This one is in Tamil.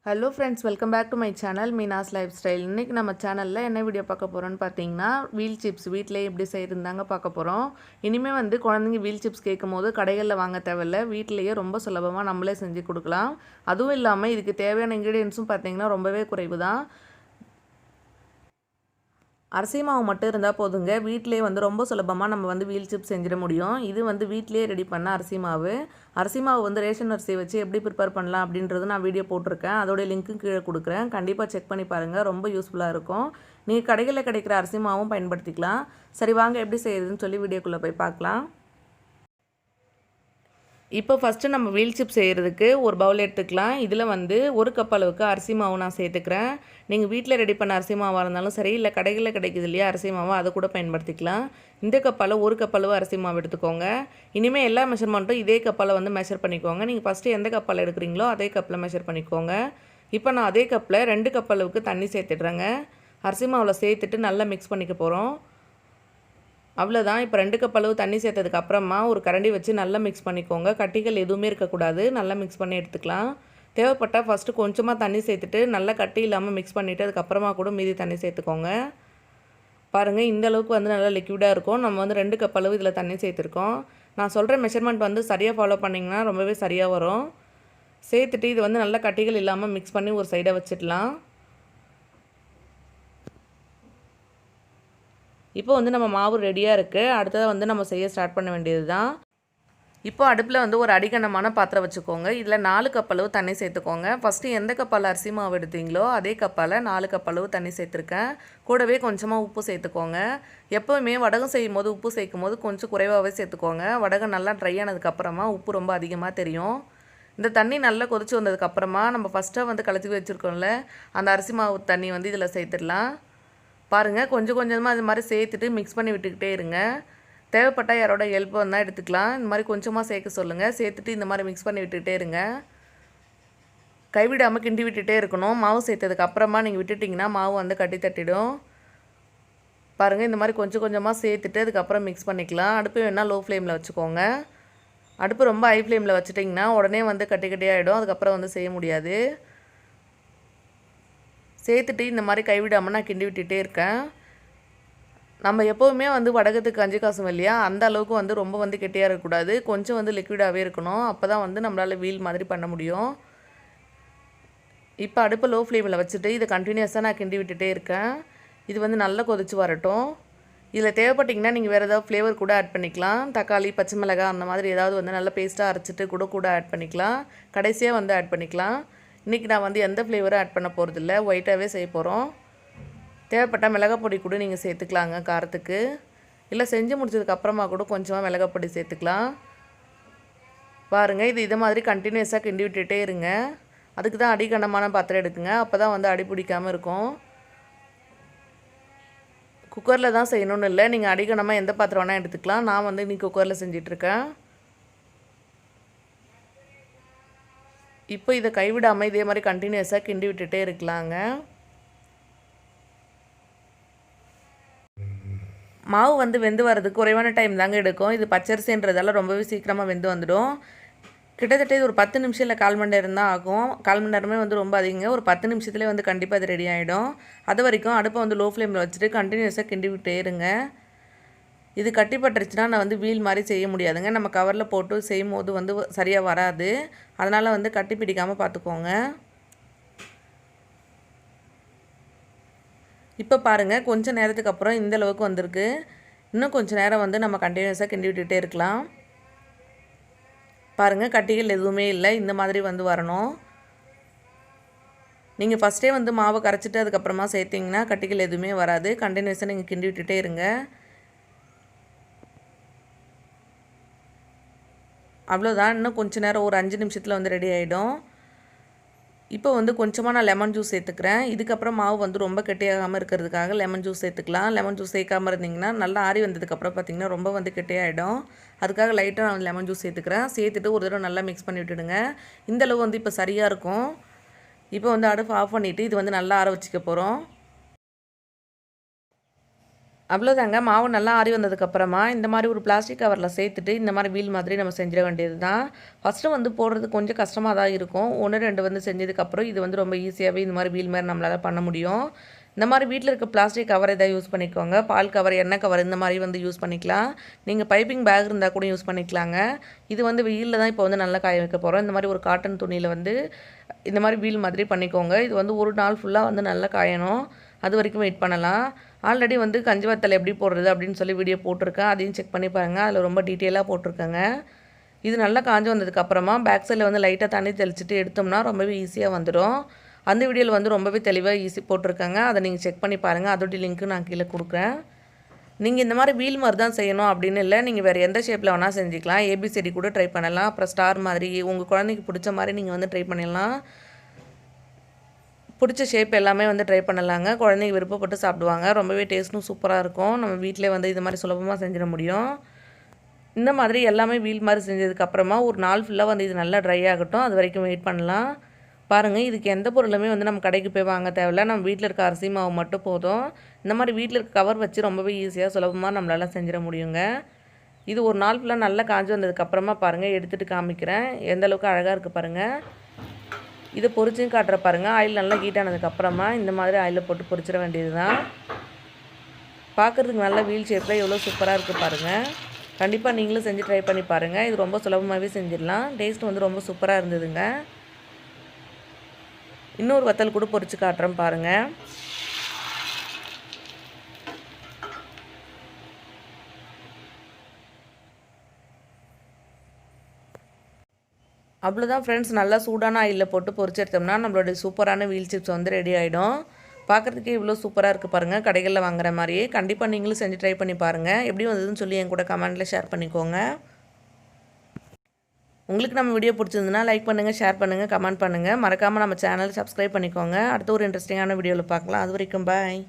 Hello friends, welcome back to my channel Meena's life style. இன்றைக்கி நம்ம சேனலில் என்ன வீடியோ பார்க்க போகிறோன்னு பார்த்தீங்கன்னா, வீல் சிப்ஸ் வீட்டிலே எப்படி செய்யறதுந்தாங்க பார்க்க போகிறோம். இனிமேல் வந்து குழந்தைங்க வீல் சிப்ஸ் கேட்கும் போது கடைகளில் வாங்க தேவையில்ல, வீட்டிலேயே ரொம்ப சுலபமாக நம்மளே செஞ்சு கொடுக்கலாம். அதுவும் இல்லாமல் இதுக்கு தேவையான இன்க்ரீடியன்ஸும் பார்த்தீங்கன்னா ரொம்பவே குறைவு தான். அரிசி மாவு மட்டும் இருந்தால் போதுங்க, வீட்டிலே வந்து ரொம்ப சுலபமாக நம்ம வந்து வீல் சிப்ஸ் செஞ்சிட முடியும். இது வந்து வீட்டிலே ரெடி பண்ண அரிசி மாவு வந்து ரேஷன் அரிசியை வச்சு எப்படி ப்ரிப்பேர் பண்ணலாம் அப்படின்றது நான் வீடியோ போட்டிருக்கேன். அதோடைய லிங்க்கும் கீழே கொடுக்குறேன், கண்டிப்பாக செக் பண்ணி பாருங்கள், ரொம்ப யூஸ்ஃபுல்லாக இருக்கும். நீங்கள் கடைகளில் கிடைக்கிற அரிசி மாவும் பயன்படுத்திக்கலாம். சரி வாங்க எப்படி செய்யுதுன்னு சொல்லி வீடியோக்குள்ளே போய் பார்க்கலாம். இப்போ ஃபஸ்ட்டு நம்ம வீல் சிப்ஸ் செய்கிறதுக்கு ஒரு பவுல் எடுத்துக்கலாம். இதில் வந்து ஒரு கப் அளவுக்கு அரிசி மாவு நான் சேர்த்துக்கிறேன். நீங்கள் வீட்டில் ரெடி பண்ண அரிசி மாவாக இருந்தாலும் சரி, இல்லை கடைகளில் கிடைக்குது இல்லையா அரிசி மாவு, அதை கூட பயன்படுத்திக்கலாம். இந்த கப்பால் ஒரு கப் அளவு அரிசி மாவு எடுத்துக்கோங்க. இனிமேல் எல்லா மெஷர்மெண்ட்டும் இதே கப்பால் வந்து மெஷர் பண்ணிக்கோங்க. நீங்கள் ஃபஸ்ட்டு எந்த கப்பால் எடுக்கிறீங்களோ அதே கப்பில் மெஷர் பண்ணிக்கோங்க. இப்போ நான் அதே கப்பில் 2 கப் அளவுக்கு தண்ணி சேர்த்துடுறேங்க. அரிசி மாவில் சேர்த்துட்டு நல்லா மிக்ஸ் பண்ணிக்க போகிறோம். அவ்வளோதான். இப்போ 2 கப் அளவு தண்ணி சேர்த்ததுக்கு அப்புறமா ஒரு கரண்டி வச்சு நல்லா மிக்ஸ் பண்ணிக்கோங்க. கட்டிகள் எதுவுமே இருக்கக்கூடாது, நல்லா மிக்ஸ் பண்ணி எடுத்துக்கலாம். தேவைப்பட்டால் ஃபஸ்ட்டு கொஞ்சமாக தண்ணி சேர்த்துட்டு நல்லா கட்டி இல்லாமல் மிக்ஸ் பண்ணிவிட்டு அதுக்கப்புறமா கூட மீதி தண்ணி சேர்த்துக்கோங்க. பாருங்கள், இந்த அளவுக்கு வந்து நல்லா லிக்விடாக இருக்கும். நம்ம வந்து 2 கப் அளவு இதில் தண்ணி சேர்த்துருக்கோம். நான் சொல்கிற மெஷர்மெண்ட் வந்து சரியாக ஃபாலோ பண்ணிங்கன்னா ரொம்பவே சரியாக வரும். சேர்த்துட்டு இது வந்து நல்லா கட்டிகள் இல்லாமல் மிக்ஸ் பண்ணி ஒரு சைடாக வச்சிடலாம். இப்போ வந்து நம்ம மாவு ரெடியாக இருக்குது. அடுத்ததாக வந்து நம்ம செய்ய ஸ்டார்ட் பண்ண வேண்டியது தான். இப்போ அடுப்பில் வந்து ஒரு அடிகனமான பாத்திரம் வச்சுக்கோங்க. இதில் 4 கப் அளவு தண்ணி சேர்த்துக்கோங்க. ஃபஸ்ட்டு எந்த கப்பால் அரிசி மாவு எடுத்தீங்களோ அதே கப்பால் 4 கப் அளவு தண்ணி சேர்த்துருக்கேன். கூடவே கொஞ்சமாக உப்பு சேர்த்துக்கோங்க. எப்போவுமே வடகம் செய்யும் போது உப்பு சேர்க்கும் போது கொஞ்சம் குறைவாகவே சேர்த்துக்கோங்க. வடகம் நல்லா ட்ரை ஆனதுக்கப்புறமா உப்பு ரொம்ப அதிகமாக தெரியும். இந்த தண்ணி நல்லா கொதிச்சு வந்ததுக்கப்புறமா நம்ம ஃபஸ்ட்டாக வந்து கலச்சி வச்சுருக்கோம்ல அந்த அரிசி மாவு தண்ணி வந்து இதில் சேர்த்துடலாம். பாருங்கள், கொஞ்சம் கொஞ்சமாக இது மாதிரி சேர்த்துட்டு மிக்ஸ் பண்ணி விட்டுக்கிட்டே இருங்க. தேவைப்பட்டால் யாரோட ஹெல்ப் வந்தால் எடுத்துக்கலாம். இந்த மாதிரி கொஞ்சமாக சேர்க்க சொல்லுங்கள். சேர்த்துட்டு இந்த மாதிரி மிக்ஸ் பண்ணி விட்டுக்கிட்டே இருங்க. கைவிடாமல் கிண்டி விட்டுகிட்டே இருக்கணும். மாவு சேர்த்ததுக்கு அப்புறமா நீங்கள் விட்டுட்டிங்கன்னா மாவு வந்து கட்டி தட்டிடும். பாருங்கள், இந்த மாதிரி கொஞ்சம் கொஞ்சமாக சேர்த்துட்டு அதுக்கப்புறம் மிக்ஸ் பண்ணிக்கலாம். அடுப்பு வேணால் லோ ஃப்ளேமில் வச்சுக்கோங்க. அடுப்பு ரொம்ப ஹை ஃப்ளேமில் வச்சுட்டிங்கன்னா உடனே வந்து கட்டி கட்டியாகிடும். அதுக்கப்புறம் வந்து செய்ய முடியாது. சேர்த்துட்டு இந்த மாதிரி கைவிடாமல் நான் கிண்டி விட்டுகிட்டே இருக்கேன். நம்ம எப்போவுமே வந்து வடகத்துக்கு கஞ்சி காசும் இல்லையா, அந்த அளவுக்கு வந்து ரொம்ப வந்து கெட்டியாக இருக்கக்கூடாது, கொஞ்சம் வந்து லிக்விடாகவே இருக்கணும். அப்போ தான் வந்து நம்மளால் வீல் மாதிரி பண்ண முடியும். இப்போ அடுப்பை லோ ஃப்ளேமில் வச்சுட்டு இதை கண்டினியூஸாக நான் கிண்டி விட்டுகிட்டே இருக்கேன். இது வந்து நல்லா கொதிச்சு வரட்டும். இதில் தேவைப்பட்டிங்கன்னா நீங்கள் வேறு ஏதாவது ஃப்ளேவர் கூட ஆட் பண்ணிக்கலாம். தக்காளி, பச்சை மிளகாய் அந்த மாதிரி ஏதாவது வந்து நல்லா பேஸ்ட்டாக அரைச்சிட்டு கூட ஆட் பண்ணிக்கலாம். கடைசியாக வந்து ஆட் பண்ணிக்கலாம். இன்றைக்கி நான் வந்து எந்த ஃப்ளேவரும் ஆட் பண்ண போகிறதில்ல, ஒயிட்டாகவே செய்ய போகிறோம். தேவைப்பட்டால் மிளகாய் பொடி கூட நீங்கள் சேர்த்துக்கலாங்க காரத்துக்கு. இல்லை செஞ்சு முடிச்சதுக்கப்புறமா கூட கொஞ்சமாக மிளகாய் பொடி சேர்த்துக்கலாம். பாருங்கள், இது மாதிரி கண்டினியூஸாக கிண்டி விட்டுகிட்டே இருங்க. அதுக்கு தான் அடிகனமான பாத்திரம் எடுக்குங்க, அப்போ தான் வந்து அடி பிடிக்காமல் இருக்கும். குக்கரில் தான் செய்யணும்னு இல்லை, நீங்கள் அடிகனமாக எந்த பாத்திரம் வேணால் எடுத்துக்கலாம். நான் வந்து இன்றைக்கி குக்கரில் செஞ்சிட்ருக்கேன். இப்போ இதை கைவிடாமல் இதே மாதிரி கண்டினியூஸாக கிண்டி விட்டுகிட்டே இருக்கலாங்க. மாவு வந்து வெந்து வரதுக்கு குறைவான டைம் தாங்க எடுக்கும். இது பச்சரிசின்றதால ரொம்பவே சீக்கிரமாக வெந்து வந்துடும். கிட்டத்தட்ட இது ஒரு 10 நிமிஷம் இல்லை 1/4 மணி நேரம் தான் ஆகும். 1/4 மணி நேரமே வந்து ரொம்ப அதிகங்க. ஒரு 10 நிமிஷத்துலேயே வந்து கண்டிப்பாக இது ரெடி ஆகிடும். அது வரைக்கும் அடுப்பை வந்து லோ ஃப்ளேமில் வச்சுட்டு கண்டினியூஸாக கிண்டி விட்டே இருங்க. இது கட்டிப்பட்டுருச்சுன்னா நான் வந்து வீல் மாதிரி செய்ய முடியாதுங்க. நம்ம கவரில் போட்டு செய்யும் போது வந்து சரியாக வராது. அதனால் வந்து கட்டி பிடிக்காமல் பார்த்துக்கோங்க. இப்போ பாருங்கள், கொஞ்சம் நேரத்துக்கு அப்புறம் இந்த அளவுக்கு வந்திருக்கு. இன்னும் கொஞ்சம் நேரம் வந்து நம்ம கண்டினியூஸாக கிண்டி விட்டுகிட்டே இருக்கலாம். பாருங்கள், கட்டிகள் எதுவுமே இல்லை, இந்த மாதிரி வந்து வரணும். நீங்கள் ஃபஸ்ட்டே வந்து மாவை கரைச்சிட்டு அதுக்கப்புறமா சேர்த்திங்கன்னா கட்டிகள் எதுவுமே வராது. கண்டினியூஸாக நீங்கள் கிண்டி விட்டுகிட்டே இருங்க. அவ்வளோதான். இன்னும் கொஞ்சம் நேரம் ஒரு 5 நிமிஷத்தில் வந்து ரெடி ஆகிடும். இப்போ வந்து கொஞ்சமாக நான் லெமன் ஜூஸ் சேர்த்துக்கிறேன். இதுக்கப்புறம் மாவு வந்து ரொம்ப கெட்டியாகாமல் இருக்கிறதுக்காக லெமன் ஜூஸ் சேர்த்துக்கலாம். லெமன் ஜூஸ் சேர்க்காமல் இருந்திங்கன்னா நல்லா ஆறி வந்ததுக்கப்புறம் பார்த்திங்கன்னா ரொம்ப வந்து கெட்டியாகிடும். அதுக்காக லைட்டாக நான் லெமன் ஜூஸ் சேர்த்துக்கிறேன். சேர்த்துட்டு ஒரு தடவை நல்லா மிக்ஸ் பண்ணி விட்டுடுங்க. இந்தளவு வந்து இப்போ சரியாக இருக்கும். இப்போ வந்து அடுப்பு ஆஃப் பண்ணிவிட்டு இது வந்து நல்லா ஆற வச்சுக்க போகிறோம். அவ்வளோதாங்க. மாவு நல்லா ஆறி வந்ததுக்கப்புறமா இந்த மாதிரி ஒரு பிளாஸ்டிக் கவரில் சேர்த்துட்டு இந்த மாதிரி வீல் மாதிரி நம்ம செஞ்சிட வேண்டியது தான். ஃபஸ்ட்டு வந்து போடுறது கொஞ்சம் கஷ்டமாக தான் இருக்கும். 1, 2 வந்து செஞ்சதுக்கப்புறம் இது வந்து ரொம்ப ஈஸியாகவே இந்த மாதிரி வீல் மாதிரி நம்மளால் பண்ண முடியும். இந்த மாதிரி வீட்டில் இருக்க பிளாஸ்டிக் கவர் எதாவது யூஸ் பண்ணிக்கோங்க. பால் கவர், எண்ணெய் கவர் இந்த மாதிரி வந்து யூஸ் பண்ணிக்கலாம். நீங்கள் பைப்பிங் பேக் இருந்தால் கூட யூஸ் பண்ணிக்கலாங்க. இது வந்து வெயிலில் தான் இப்போ வந்து நல்லா காய வைக்க போகிறோம். இந்த மாதிரி ஒரு காட்டன் துணியில் வந்து இந்த மாதிரி வீல் மாதிரி பண்ணிக்கோங்க. இது வந்து ஒரு நாள் ஃபுல்லாக வந்து நல்லா காயணும். அது வரைக்கும் வெயிட் பண்ணலாம். ஆல்ரெடி வந்து கஞ்சி வத்தல் எப்படி போடுறது அப்படின்னு சொல்லி வீடியோ போட்டிருக்கேன். அதையும் செக் பண்ணி பாருங்கள். அதில் ரொம்ப டீட்டெயிலாக போட்டிருக்கேங்க. இது நல்லா காஞ்சி வந்ததுக்கப்புறமா பேக் சைடில் வந்து லைட்டாக தண்ணி தெளிச்சுட்டு எடுத்தோம்னா ரொம்பவே ஈஸியாக வந்துடும். அந்த வீடியோவில் வந்து ரொம்பவே தெளிவாக ஈஸி போட்டிருக்காங்க. அதை நீங்கள் செக் பண்ணி பாருங்கள். அதோடைய லிங்க்கு நான் கீழே கொடுக்குறேன். நீங்கள் இந்த மாதிரி வீல் மாதிரி தான் செய்யணும் அப்படின்னு இல்லை. நீங்கள் வேறு எந்த ஷேப்பில் வேணால் செஞ்சுக்கலாம். ஏபிசிடி கூட ட்ரை பண்ணலாம். அப்புறம் ஸ்டார் மாதிரி உங்கள் குழந்தைக்கு பிடிச்ச மாதிரி நீங்கள் வந்து ட்ரை பண்ணிடலாம். பிடிச்ச ஷேப் எல்லாமே வந்து ட்ரை பண்ணலாங்க. குழந்தைங்க விருப்பப்பட்டு சாப்பிடுவாங்க. ரொம்பவே டேஸ்ட்டும் சூப்பராக இருக்கும். நம்ம வீட்டிலே வந்து இது மாதிரி சுலபமாக செஞ்சிட முடியும். இந்த மாதிரி எல்லாமே வீல் மாதிரி செஞ்சதுக்கப்புறமா ஒரு நாள் ஃபுல்லாக வந்து இது நல்லா ட்ரை ஆகட்டும். அது வரைக்கும் வெயிட் பண்ணலாம். பாருங்கள், இதுக்கு எந்த பொருளுமே வந்து நம்ம கடைக்கு போய் வாங்க தேவையில்ல. நம்ம வீட்டில் இருக்க அரிசி மாவு மட்டும் போதும். இந்த மாதிரி வீட்டில் இருக்க கவர் வச்சு ரொம்பவே ஈஸியாக சுலபமாக நம்மளால் செஞ்சிட முடியுங்க. இது ஒரு நாள் ஃபுல்லாக நல்லா காஞ்சி வந்ததுக்கப்புறமா பாருங்கள், எடுத்துகிட்டு காமிக்கிறேன். எந்த அளவுக்கு அழகாக இருக்குது பாருங்கள். இதை பொரிச்சும் காட்டுற பாருங்கள். ஆயில் நல்லா ஹீட் ஆனதுக்கப்புறமா இந்த மாதிரி ஆயிலில் போட்டு பொரிச்சிட வேண்டியது தான். பார்க்குறதுக்கு நல்ல வீல் ஷேப்பில் எவ்வளோ சூப்பராக இருக்குது பாருங்கள். கண்டிப்பாக நீங்களும் செஞ்சு ட்ரை பண்ணி பாருங்கள். இது ரொம்ப சுலபமாகவே செஞ்சிடலாம். டேஸ்ட் வந்து ரொம்ப சூப்பராக இருந்ததுங்க. இன்னொரு வத்தல் கூட பொரிச்சு காட்டுறேன் பாருங்கள். அவ்வளோதான் ஃப்ரெண்ட்ஸ், நல்லா சூடான ஆயிலில் போட்டு பொரிச்சு எடுத்தோம்னா நம்மளுடைய சூப்பரான வீல் சிப்ஸ் வந்து ரெடி ஆகிடும். பார்க்குறதுக்கே இவ்வளோ சூப்பராக இருக்குது பாருங்கள். கடைகளில் வாங்குற மாதிரியே. கண்டிப்பாக நீங்களும் செஞ்சு ட்ரை பண்ணி பாருங்கள். எப்படி வந்ததுன்னு சொல்லி என் கூட கமெண்ட்டில் ஷேர் பண்ணிக்கோங்க. உங்களுக்கு நம்ம வீடியோ பிடிச்சிருந்துன்னா லைக் பண்ணுங்கள், ஷேர் பண்ணுங்கள், கமெண்ட் பண்ணுங்கள். மறக்காமல் நம்ம சேனல் சப்ஸ்கிரைப் பண்ணிக்கோங்க. அடுத்த ஒரு இன்ட்ரெஸ்டிங்கான வீடியோவில் பார்க்கலாம். அது வரைக்கும் பாய்.